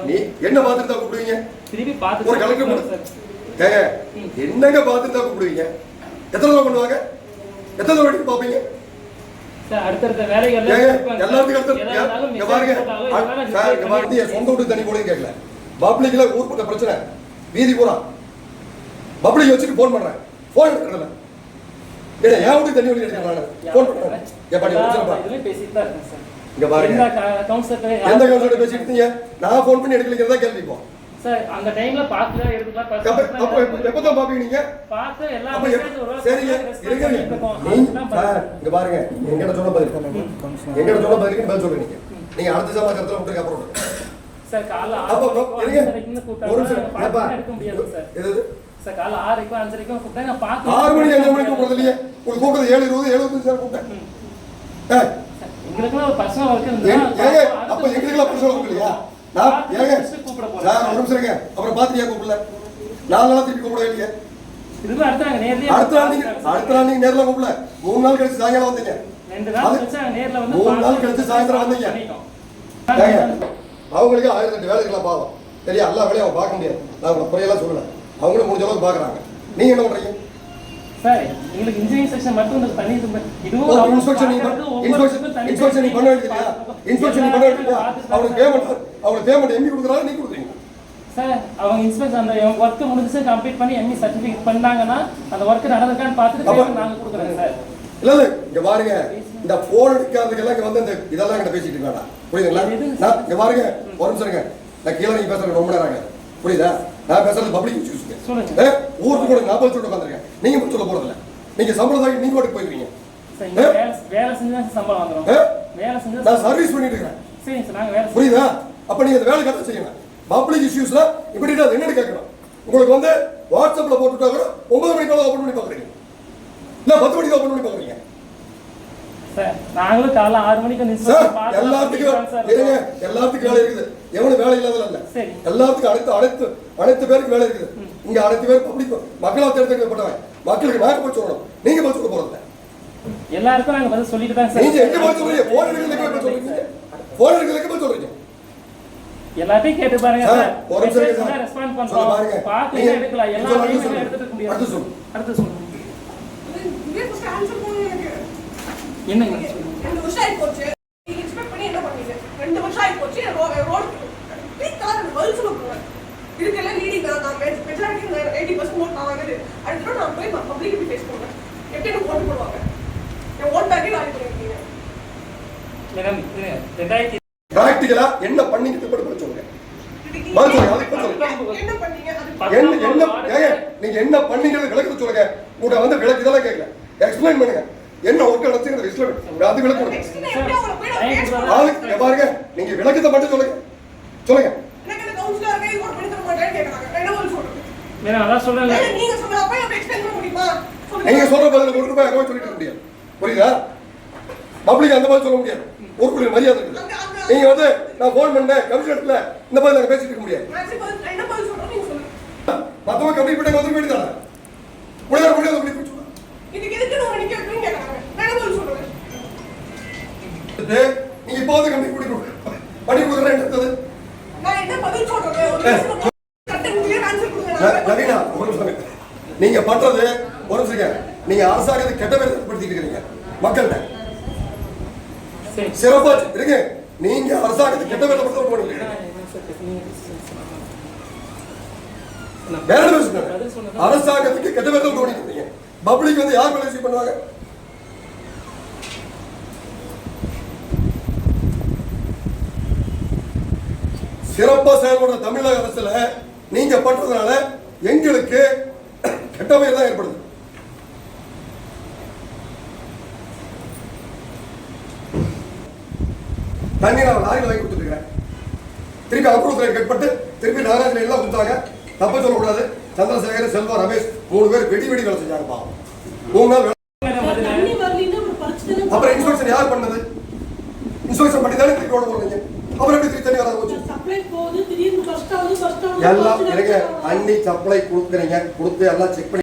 நீ என்ன பார்த்துட்டு தான் கூப்பிடுவீங்க? திருப்பி பார்த்து ஒரு கலெக்டர் என்னங்க பார்த்துட்டு தான் கூப்பிடுவீங்க? எத்தனை தடவை பண்ணுவாங்க? எத்தனை தடவை வரைக்கும் பார்ப்பீங்க? அடுத்தடுத்த வேலைகள் எல்லாத்துக்கும் பாருங்க சொந்த வீட்டு தண்ணி கூட கேட்கல. பப்ளிக்ல ஊர் பட்ட பிரச்சனை வீதி பூரா பப்ளிக் வச்சுட்டு போன் பண்றேன். போன் எடுக்கிறதில்ல. ஏன் வீட்டுக்கு தண்ணி வழி எடுக்கிறேன் போன் பண்றேன். இங்க பாருங்க எந்த கவுன்சிலர் பேசிட்டு இருக்கீங்க? நான் போன் பண்ணி எடுக்கலங்கிறதா கேள்வி. இப்போ சார் அந்த டைம்ல பார்க்கல எடுக்கலாம். அப்ப எப்பதான் பாப்பீங்க நீங்க? பார்த்து எல்லா மெசேஜ் ஒரு சரிங்க இங்க பாருங்க எங்கட சொன்ன பதில் பதில் சொல்றீங்க. நீங்க அடுத்த சபா கருத்துல விட்டுங்க அப்புறம் சார் காலைல 6 வரைக்கும் கூப்பிட்டா எடுக்க முடியாது சார். எது சார் காலைல 6 வரைக்கும் 5 வரைக்கும் கூப்பிட்டா நான் பார்க்க 6 மணி 5 மணிக்கு கூப்பிடுறதுலயே உங்களுக்கு கூப்பிடுறது 7:20 7:25 சார் கூப்பிட்டேன். எங்களுக்குலாம் ஒரு பர்சனல் வர்க் இருந்தா அப்ப எங்களுக்குலாம் பர்சனல் வர்க் இல்லையா? நான் ஏங்க சார் ஒரு நிமிஷம் இருங்க. அப்புறம் பாத்தியா கூப்பிடல 4 நாளா திருப்பி கூப்பிடவே இல்லையா? இதுக்கு அடுத்த நாள் நீங்க நேர்ல கூப்பிடல 3 நாள் கழிச்சு சாயங்காலம் வந்தீங்க. 2 நாள் கழிச்சு நேர்ல வந்து 3 நாள் கழிச்சு சாயந்தரம் வந்தீங்க. அவங்களுக்கு 1008 வேலைகள்லாம் பாவம் சரியா? எல்லா வேலையும் அவங்க பார்க்க முடியாது. நான் உங்களை குறையெல்லாம் சொல்லல. அவங்களும் முடிஞ்ச அளவுக்கு பாக்குறாங்க. நீங்க என்ன பண்றீங்க சார்? உங்களுக்கு இன்ஜினியரிங் செக்ஷன் மட்டும் தனி இதுவும் இன்ஸ்பெக்ஷன் நீங்க பண்ண வேண்டியது. இன்ஸ்பெக்ஷன் பண்ண வேண்டியது. அவங்களுக்கு பேமெண்ட் எம்பி கொடுக்குறாங்க, நீங்க கொடுக்குறீங்க சார். அவங்க இன்ஸ்பெக்ஷன் அந்த ஒர்க் முடிஞ்சு கம்ப்ளீட் பண்ணி எம்இ சர்டிஃபிகேட் பண்ணாங்கன்னா அந்த ஒர்க் நடந்திருக்கான்னு பார்த்துட்டு நாங்க கொடுக்குறோம் சார். இல்ல இங்க பாருங்க இந்த போன் எடுக்காததுக்கெல்லாம் இங்க வந்து இந்த இதெல்லாம் கிட்ட பேசிட்டு இருக்காங்க புரியுதுங்களா? இங்க பாருங்க ஒரு நிமிஷம் இருங்க. நான் கீழே நீங்க பேசுறது ரொம்ப நேரம் ஆகாது புரியுதா? நான் பேசுறது பப்ளிக் இஷ்யூஸ். ஊருக்கு கூட நான் பதில் சொல்லிட்டு உட்காந்துருக்கேன். நீங்க பதில் சொல்ல போறது இல்ல. நீங்க சம்பளம் தாக்கி நீங்க ஓட்டுக்கு போயிருவீங்க. வேலை செஞ்சா சம்பளம் வாங்குறோம். வேலை செஞ்சா நான் சர்வீஸ் பண்ணிட்டு இருக்கேன். சரி சார் நாங்க வேலை புரியுதா? அப்ப நீங்க இந்த வேலை கரெக்டா செய்யணும். பப்ளிக் இஷ்யூஸ்ல இப்படி என்னன்னு கேட்கணும். உங்களுக்கு வந்து வாட்ஸ்அப்ல போட்டுட்டா கூட 9 மணிக்கு ஓபன் பண்ணி பாக்குறீங்க. இல்ல 10 மணிக்கு ஓபன் பண்ணி பாக்குறீங்க. சார் நாங்களும் காலைல 6 மணிக்கு நிச்சயம் எல்லாத்துக்கும் வேலை இருக்குது. எவனும் வேலை இல்லாதல இல்ல. எல்லாத்துக்கும் அனைத்து பேருக்கு வேலை இருக்குது. இங்க அனைத்து பேர் பப்ளிக் மக்களால் தேர்ந்தெடுக்கப்பட்டவங்க. மக்களுக்கு நாங்க போய் சொல்லணும். நீங்க போய் சொல்ல போறது எல்லாருக்கும் நாங்க பதில் சொல்லிட்டு தான் சார். நீங்க எங்க போய் சொல்றீங்க? போன் எடுக்கிறதுக்கு போய் சொல்றீங்க. போன் எடுக்கிறதுக்கு போய் சொல்றீங்க. எல்லாத்தையும் கேட்டு பாருங்க சார். ஒரு நிமிஷம் ரெஸ்பான்ஸ் பண்றோம். பாத்து எடுக்கல எல்லாத்தையும் எடுத்துட்டு முடியாது. அடுத்து சொல்லுங்க. என்னங்க ரெண்டு வருஷம் ஆயி போச்சு. நீங்க எக்ஸ்பெக்ட் பண்ணி என்ன பண்ணீங்க? 2 வருஷம் ஆயி போச்சு. ரோட் ப்ளீஸ் கலர் பதில் சொல்லுங்க. இதுக்கெல்ல லீடிங் நான் மெஜாரிட்டி 80% ஓட் நான் வாங்குது. அடுத்து நான் போய் பப்ளிக் எப்படி ஃபேஸ் பண்ணுவேன்? எப்படி எனக்கு ஓட் போடுவாங்க? நான் ஓட் பேக்கே வாங்கி பண்ணிருக்கீங்க. மேடம் 2000 பிராக்டிகலா என்ன பண்ணீங்க பத்தி சொல்லுங்க. பதில் சொல்லுங்க. அதுக்கு சொல்லுங்க. என்ன பண்ணீங்க? அது நீங்க என்ன பண்ணீங்கன்னு விளக்கி சொல்லுங்க. கூட வந்து விளக்கி இதெல்லாம் கேட்கல. எக்ஸ்பிளைன் பண்ணுங்க. என்ன ஒர்க் நடந்துச்சுங்கறது எக்ஸ்பிளைன் அது விளக்கு கொடுங்க. பாருங்க நீங்க விளக்கத்தை மட்டும் சொல்லுங்க. சொல்லுங்க. எனக்கு கவுன்சிலர் கை ஓட் பண்ணி தர மாட்டேன்னு கேக்குறாங்க. என்ன பதில் சொல்றீங்க? மேடம் அதான் சொல்றேன். நீங்க சொல்றப்ப எப்படி எக்ஸ்பிளைன் பண்ண முடியுமா? நீங்க சொல்ற பதில கொண்டு போய் அங்க சொல்லிட்டு முடியாது. புரியுதா? பப்ளிக் அந்த மாதிரி சொல்ல முடியாது. ஒரு மரியாதை இருக்கு. நீங்க வந்து நான் போன் பண்ணேன் கமிஷனர்ல இந்த மாதிரி நாங்க பேசிட்டு இருக்க முடியாது. என்ன பதில் சொல்றீங்க நீங்க சொல்லுங்க. மத்தவங்க கம்பி பண்ணி வந்து வேண்டியதானே. உடனே முடியாது அப்படி சொல்லுங்க. இதுக்கு எதுக்கு நான் நிக்க வைக்கிறேன்னு கேக்குறாங்க. என்ன பதில் சொல்றீங்க? நீங்க இப்போ வந்து கம்பி பண்ணி கொடுக்குறேன் எடுத்தது. நான் என்ன பதில் சொல்றேன்? கரெக்ட்டா ஆன்சர் கொடுங்க. நவீனா ஒரு நிமிஷம். நீங்க பண்றது ஒரு நிமிஷம். நீங்க அரசாங்கத்தை கெட்ட பேர் ஏற்படுத்திட்டு இருக்கீங்க மக்கள்கிட்ட. சிறப்பா இருங்க. நீங்க அரசாங்கத்தை கெட்ட பேர் ஏற்படுத்த வேற அரசாங்கத்துக்கு கெட்ட பேர் ஓடிட்டு பப்ளிக் வந்து யார் மேல ரிசீவ் பண்ணுவாங்க? சிறப்பா செயல்படுற தமிழக அரசுல நீங்க பண்றதுனால எங்களுக்கு கெட்ட பெயர் தான் ஏற்படுது. தண்ணி நான் லாரியில் வாங்கி கொடுத்துருக்கேன். திருப்பி அப்ரூவல் கட்பட்டு திருப்பி நாகராஜ் எல்லாம் கொடுத்தாங்க. தப்ப சொல்லக்கூடாது. சந்திரசேகர், செல்வா, ரமேஷ் 3 பேர் வெடி வேலை செஞ்சாங்க. பாவம் 3 நாள். அப்புறம் இன்ஸ்பெக்ஷன் யார் பண்ணது? இன்ஸ்பெக்ஷன் பண்ணி தானே திருப்பி ஓட போறீங்க. அப்புறம் எப்படி தண்ணி வராது போச்சு? எல்லாம் இருங்க. தண்ணி சப்ளை கொடுக்குறீங்க. கொடுத்து எல்லாம் செக் பண்ணி